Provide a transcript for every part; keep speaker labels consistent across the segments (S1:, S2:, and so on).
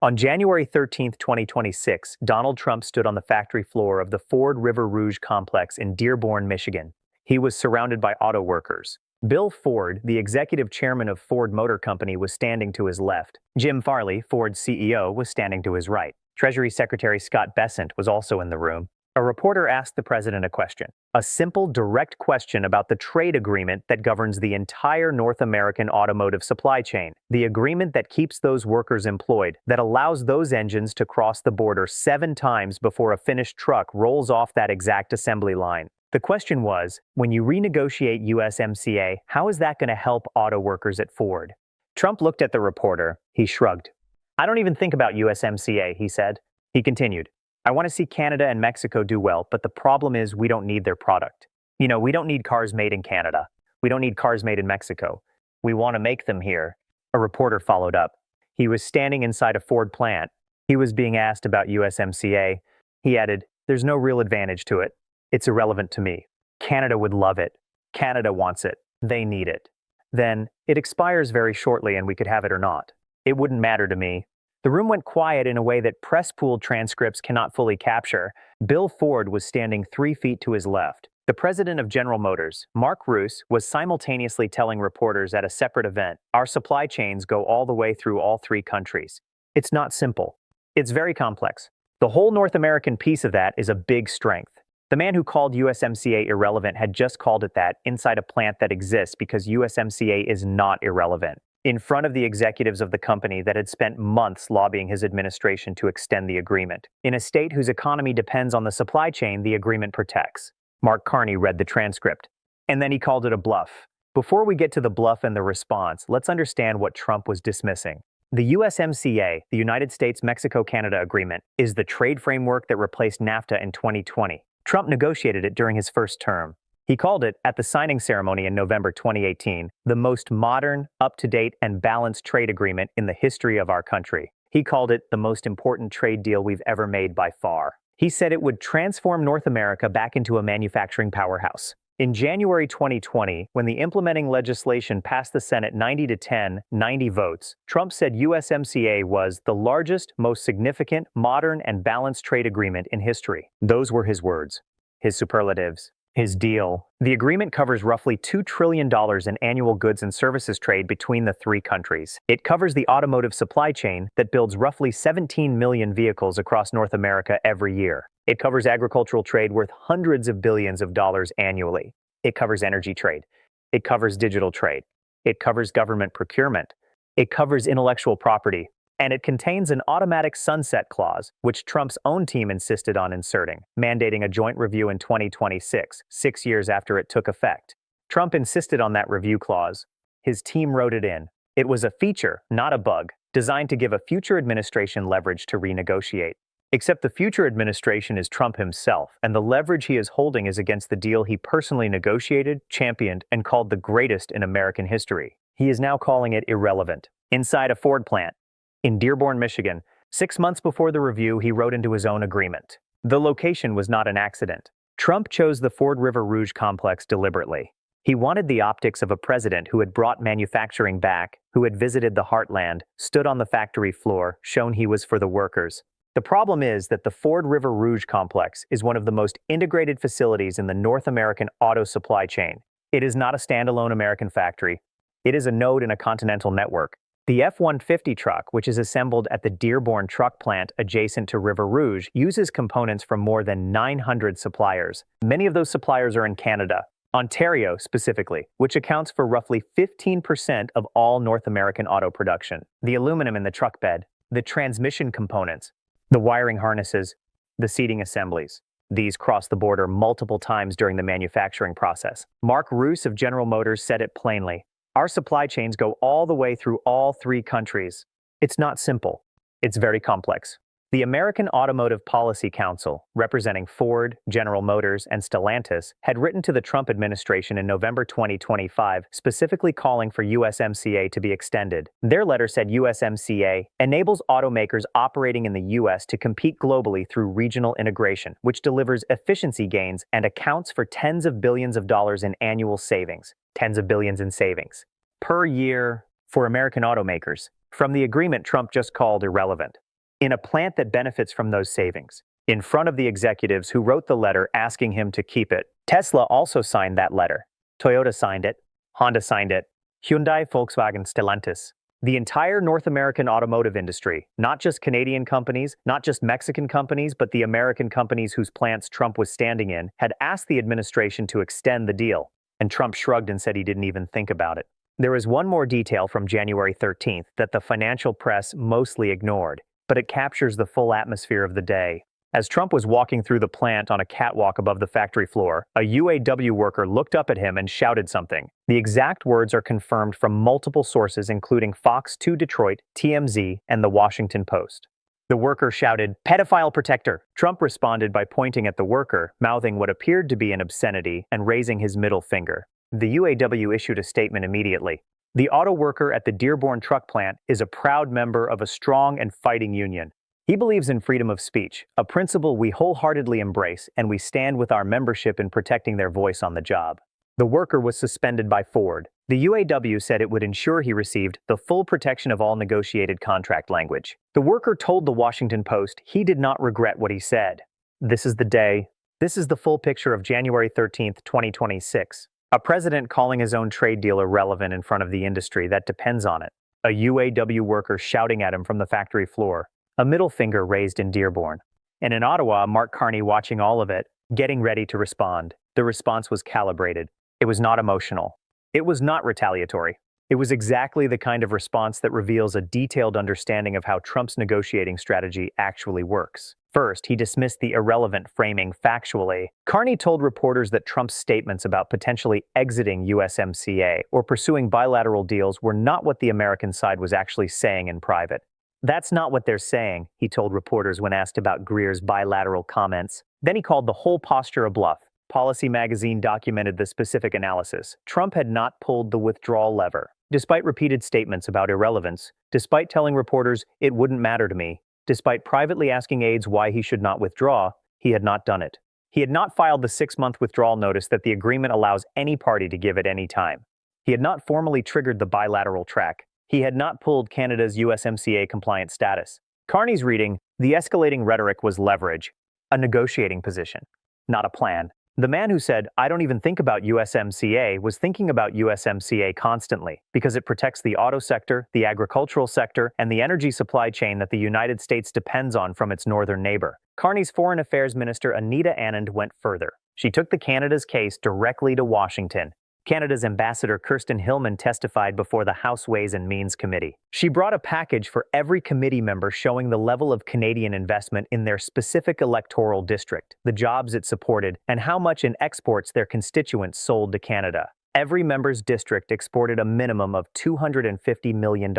S1: On January 13th, 2026, Donald Trump stood on the factory floor of the Ford River Rouge complex in Dearborn, Michigan. He was surrounded by auto workers. Bill Ford, the executive chairman of Ford Motor Company, was standing to his left. Jim Farley, Ford's CEO, was standing to his right. Treasury Secretary Scott Bessent was also in the room. A reporter asked the president a question, a simple, direct question about the trade agreement that governs the entire North American automotive supply chain, the agreement that keeps those workers employed, that allows those engines to cross the border 7 times before a finished truck rolls off that exact assembly line. The question was, when you renegotiate USMCA, how is that going to help auto workers at Ford? Trump looked at the reporter. He shrugged. "I don't even think about USMCA," he said. He continued. "I want to see Canada and Mexico do well, but the problem is we don't need their product. We don't need cars made in Canada. We don't need cars made in Mexico. We want to make them here." A reporter followed up. He was standing inside a Ford plant. He was being asked about USMCA. He added, "There's no real advantage to it. It's irrelevant to me. Canada would love it. Canada wants it. They need it. Then, it expires very shortly and we could have it or not. It wouldn't matter to me." The room went quiet in a way that press pool transcripts cannot fully capture. Bill Ford was standing 3 feet to his left. The president of General Motors, Mark Roos, was simultaneously telling reporters at a separate event, "Our supply chains go all the way through all 3 countries. It's not simple. It's very complex. The whole North American piece of that is a big strength." The man who called USMCA irrelevant had just called it that inside a plant that exists because USMCA is not irrelevant, in front of the executives of the company that had spent months lobbying his administration to extend the agreement. In a state whose economy depends on the supply chain the agreement protects. Mark Carney read the transcript. And then he called it a bluff. Before we get to the bluff and the response, let's understand what Trump was dismissing. The USMCA, the United States-Mexico-Canada Agreement, is the trade framework that replaced NAFTA in 2020. Trump negotiated it during his first term. He called it, at the signing ceremony in November 2018, the most modern, up-to-date, and balanced trade agreement in the history of our country. He called it the most important trade deal we've ever made by far. He said it would transform North America back into a manufacturing powerhouse. In January 2020, when the implementing legislation passed the Senate 90-10, 90 votes, Trump said USMCA was the largest, most significant, modern, and balanced trade agreement in history. Those were his words, his superlatives. His deal. The agreement covers roughly $2 trillion in annual goods and services trade between the 3 countries. It covers the automotive supply chain that builds roughly 17 million vehicles across North America every year. It covers agricultural trade worth hundreds of billions of dollars annually. It covers energy trade. It covers digital trade. It covers government procurement. It covers intellectual property. And it contains an automatic sunset clause, which Trump's own team insisted on inserting, mandating a joint review in 2026, 6 years after it took effect. Trump insisted on that review clause. His team wrote it in. It was a feature, not a bug, designed to give a future administration leverage to renegotiate. Except the future administration is Trump himself, and the leverage he is holding is against the deal he personally negotiated, championed, and called the greatest in American history. He is now calling it irrelevant. Inside a Ford plant, in Dearborn, Michigan, 6 months before the review, he wrote into his own agreement. The location was not an accident. Trump chose the Ford River Rouge complex deliberately. He wanted the optics of a president who had brought manufacturing back, who had visited the heartland, stood on the factory floor, shown he was for the workers. The problem is that the Ford River Rouge complex is one of the most integrated facilities in the North American auto supply chain. It is not a standalone American factory. It is a node in a continental network. The F-150 truck, which is assembled at the Dearborn truck plant adjacent to River Rouge, uses components from more than 900 suppliers. Many of those suppliers are in Canada, Ontario specifically, which accounts for roughly 15% of all North American auto production. The aluminum in the truck bed, the transmission components, the wiring harnesses, the seating assemblies. These cross the border multiple times during the manufacturing process. Mark Roos of General Motors said it plainly. Our supply chains go all the way through all 3 countries. It's not simple. It's very complex. The American Automotive Policy Council, representing Ford, General Motors, and Stellantis, had written to the Trump administration in November 2025, specifically calling for USMCA to be extended. Their letter said USMCA enables automakers operating in the U.S. to compete globally through regional integration, which delivers efficiency gains and accounts for tens of billions of dollars in annual savings. Tens of billions in savings per year for American automakers from the agreement Trump just called irrelevant. in a plant that benefits from those savings, in front of the executives who wrote the letter asking him to keep it. Tesla also signed that letter. Toyota signed it. Honda signed it. Hyundai, Volkswagen, Stellantis. The entire North American automotive industry, not just Canadian companies, not just Mexican companies, but the American companies whose plants Trump was standing in, had asked the administration to extend the deal, and Trump shrugged and said he didn't even think about it. There is one more detail from January 13th that the financial press mostly ignored, but it captures the full atmosphere of the day. As Trump was walking through the plant on a catwalk above the factory floor, a UAW worker looked up at him and shouted something. The exact words are confirmed from multiple sources including Fox 2 Detroit, TMZ, and The Washington Post. The worker shouted, "Pedophile protector." Trump responded by pointing at the worker, mouthing what appeared to be an obscenity, and raising his middle finger. The UAW issued a statement immediately. The auto worker at the Dearborn truck plant is a proud member of a strong and fighting union. He believes in freedom of speech, a principle we wholeheartedly embrace, and we stand with our membership in protecting their voice on the job. The worker was suspended by Ford. The UAW said it would ensure he received the full protection of all negotiated contract language. The worker told the Washington Post he did not regret what he said. This is the day. This is the full picture of January 13th, 2026. A president calling his own trade deal irrelevant in front of the industry that depends on it. A UAW worker shouting at him from the factory floor. A middle finger raised in Dearborn. And in Ottawa, Mark Carney watching all of it, getting ready to respond. The response was calibrated. It was not emotional. It was not retaliatory. It was exactly the kind of response that reveals a detailed understanding of how Trump's negotiating strategy actually works. First, he dismissed the irrelevant framing factually. Carney told reporters that Trump's statements about potentially exiting USMCA or pursuing bilateral deals were not what the American side was actually saying in private. That's not what they're saying, he told reporters when asked about Greer's bilateral comments. Then he called the whole posture a bluff. Policy magazine documented the specific analysis. Trump had not pulled the withdrawal lever. Despite repeated statements about irrelevance, despite telling reporters it wouldn't matter to me, despite privately asking aides why he should not withdraw, he had not done it. He had not filed the 6-month withdrawal notice that the agreement allows any party to give at any time. He had not formally triggered the bilateral track. He had not pulled Canada's USMCA compliant status. Carney's reading, the escalating rhetoric was leverage, a negotiating position, not a plan. The man who said, "I don't even think about USMCA," was thinking about USMCA constantly because it protects the auto sector, the agricultural sector, and the energy supply chain that the United States depends on from its northern neighbor. Carney's Foreign Affairs Minister Anita Anand went further. She took the Canada's case directly to Washington. Canada's Ambassador Kirsten Hillman testified before the House Ways and Means Committee. She brought a package for every committee member showing the level of Canadian investment in their specific electoral district, the jobs it supported, and how much in exports their constituents sold to Canada. Every member's district exported a minimum of $250 million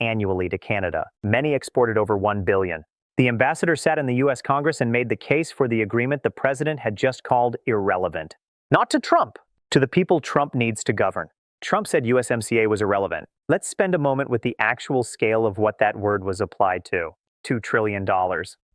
S1: annually to Canada. Many exported over $1 billion. The ambassador sat in the U.S. Congress and made the case for the agreement the president had just called irrelevant. Not to Trump. To the people Trump needs to govern. Trump said USMCA was irrelevant. Let's spend a moment with the actual scale of what that word was applied to. $2 trillion.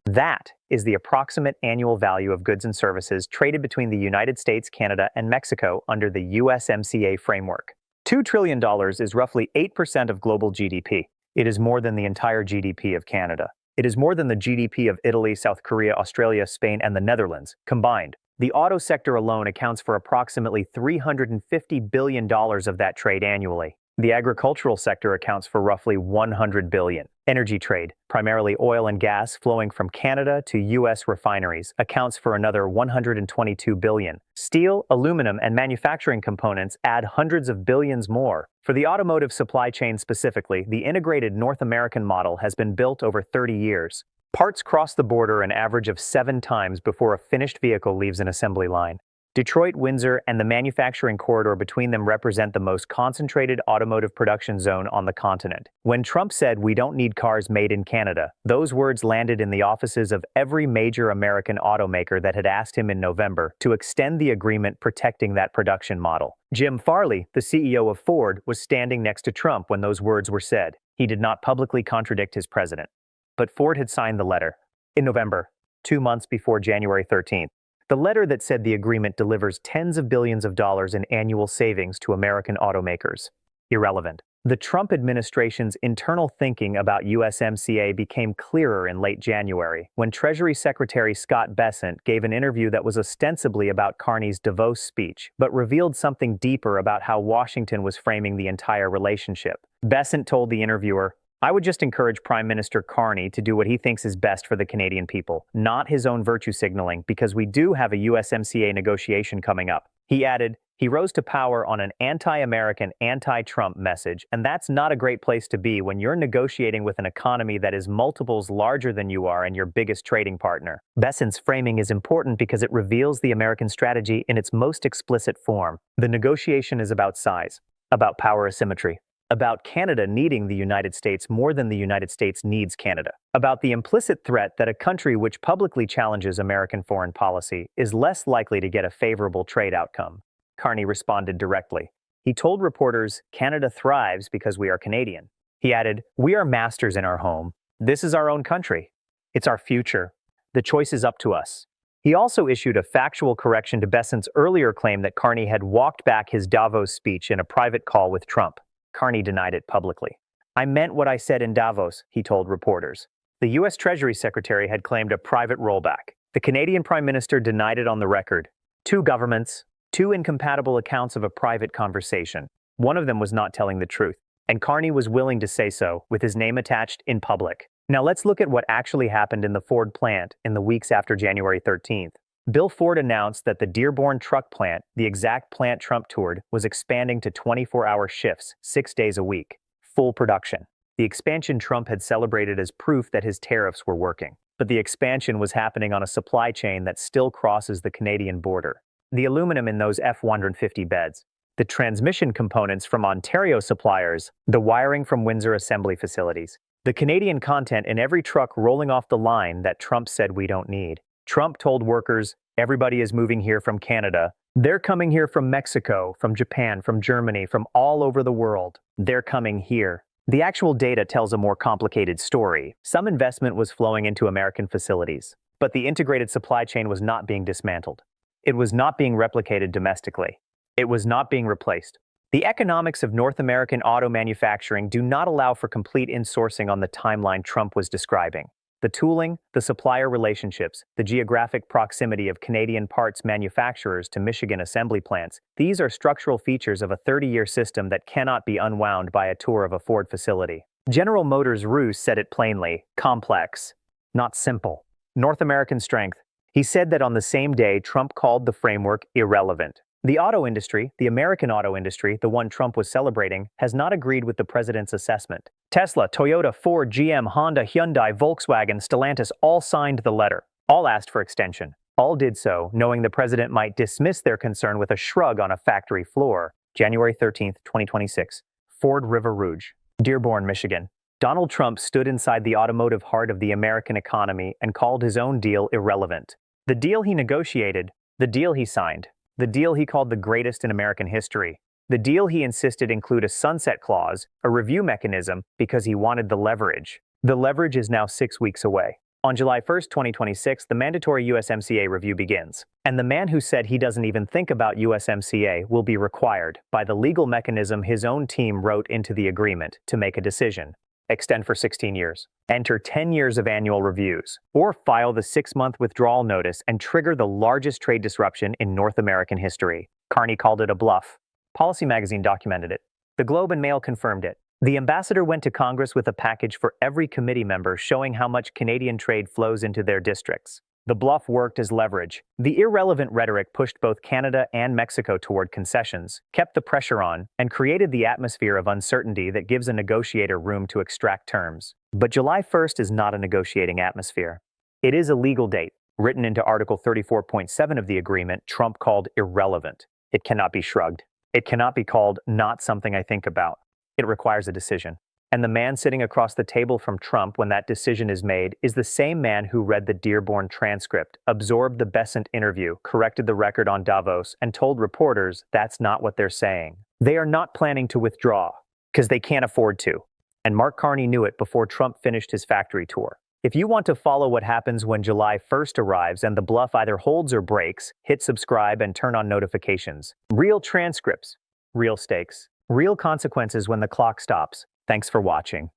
S1: That is the approximate annual value of goods and services traded between the United States, Canada, and Mexico under the USMCA framework. $2 trillion is roughly 8% of global GDP. It is more than the entire GDP of Canada. It is more than the GDP of Italy, South Korea, Australia, Spain, and the Netherlands combined. The auto sector alone accounts for approximately $350 billion of that trade annually. The agricultural sector accounts for roughly $100 billion. Energy trade, primarily oil and gas flowing from Canada to U.S. refineries, accounts for another $122 billion. Steel, aluminum, and manufacturing components add hundreds of billions more. For the automotive supply chain specifically, the integrated North American model has been built over 30 years. Parts cross the border an average of 7 times before a finished vehicle leaves an assembly line. Detroit, Windsor, and the manufacturing corridor between them represent the most concentrated automotive production zone on the continent. When Trump said we don't need cars made in Canada, those words landed in the offices of every major American automaker that had asked him in November to extend the agreement protecting that production model. Jim Farley, the CEO of Ford, was standing next to Trump when those words were said. He did not publicly contradict his president. But Ford had signed the letter in November, 2 months before January 13th. The letter that said the agreement delivers tens of billions of dollars in annual savings to American automakers. Irrelevant. The Trump administration's internal thinking about USMCA became clearer in late January, when Treasury Secretary Scott Bessent gave an interview that was ostensibly about Carney's Davos speech, but revealed something deeper about how Washington was framing the entire relationship. Bessent told the interviewer, "I would just encourage Prime Minister Carney to do what he thinks is best for the Canadian people, not his own virtue signaling, because we do have a USMCA negotiation coming up." He added, "He rose to power on an anti-American, anti-Trump message, and that's not a great place to be when you're negotiating with an economy that is multiples larger than you are and your biggest trading partner." Bessent's framing is important because it reveals the American strategy in its most explicit form. The negotiation is about size, about power asymmetry, about Canada needing the United States more than the United States needs Canada, about the implicit threat that a country which publicly challenges American foreign policy is less likely to get a favorable trade outcome. Carney responded directly. He told reporters, "Canada thrives because we are Canadian." He added, "We are masters in our home. This is our own country. It's our future. The choice is up to us." He also issued a factual correction to Bessent's earlier claim that Carney had walked back his Davos speech in a private call with Trump. Carney denied it publicly. "I meant what I said in Davos," he told reporters. The U.S. Treasury Secretary had claimed a private rollback. The Canadian Prime Minister denied it on the record. Two governments, two incompatible accounts of a private conversation. One of them was not telling the truth, and Carney was willing to say so, with his name attached in public. Now let's look at what actually happened in the Ford plant in the weeks after January 13th. Bill Ford announced that the Dearborn truck plant, the exact plant Trump toured, was expanding to 24-hour shifts, 6 days a week. Full production. The expansion Trump had celebrated as proof that his tariffs were working. But the expansion was happening on a supply chain that still crosses the Canadian border. The aluminum in those F-150 beds, the transmission components from Ontario suppliers, the wiring from Windsor assembly facilities, the Canadian content in every truck rolling off the line that Trump said we don't need. Trump told workers, "Everybody is moving here from Canada. They're coming here from Mexico, from Japan, from Germany, from all over the world. They're coming here." The actual data tells a more complicated story. Some investment was flowing into American facilities, but the integrated supply chain was not being dismantled. It was not being replicated domestically. It was not being replaced. The economics of North American auto manufacturing do not allow for complete insourcing on the timeline Trump was describing. The tooling, the supplier relationships, the geographic proximity of Canadian parts manufacturers to Michigan assembly plants, these are structural features of a 30-year system that cannot be unwound by a tour of a Ford facility. General Motors' Rouge said it plainly: complex, not simple. North American strength. He said that on the same day, Trump called the framework irrelevant. The auto industry, the American auto industry, the one Trump was celebrating, has not agreed with the president's assessment. Tesla, Toyota, Ford, GM, Honda, Hyundai, Volkswagen, Stellantis all signed the letter. All asked for extension. All did so, knowing the president might dismiss their concern with a shrug on a factory floor. January 13, 2026. Ford River Rouge, Dearborn, Michigan. Donald Trump stood inside the automotive heart of the American economy and called his own deal irrelevant. The deal he negotiated, the deal he signed, the deal he called the greatest in American history. The deal he insisted include a sunset clause, a review mechanism, because he wanted the leverage. The leverage is now 6 weeks away. On July 1st, 2026, the mandatory USMCA review begins. And the man who said he doesn't even think about USMCA will be required, by the legal mechanism his own team wrote into the agreement, to make a decision. Extend for 16 years. Enter 10 years of annual reviews. Or file the 6-month withdrawal notice and trigger the largest trade disruption in North American history. Carney called it a bluff. Policy Magazine documented it. The Globe and Mail confirmed it. The ambassador went to Congress with a package for every committee member showing how much Canadian trade flows into their districts. The bluff worked as leverage. The irrelevant rhetoric pushed both Canada and Mexico toward concessions, kept the pressure on, and created the atmosphere of uncertainty that gives a negotiator room to extract terms. But July 1st is not a negotiating atmosphere. It is a legal date, written into Article 34.7 of the agreement Trump called irrelevant. It cannot be shrugged. It cannot be called not something I think about. It requires a decision. And the man sitting across the table from Trump when that decision is made is the same man who read the Dearborn transcript, absorbed the Bessent interview, corrected the record on Davos, and told reporters that's not what they're saying. They are not planning to withdraw, because they can't afford to. And Mark Carney knew it before Trump finished his factory tour. If you want to follow what happens when July 1st arrives and the bluff either holds or breaks, hit subscribe and turn on notifications. Real transcripts, real stakes. Real consequences when the clock stops. Thanks for watching.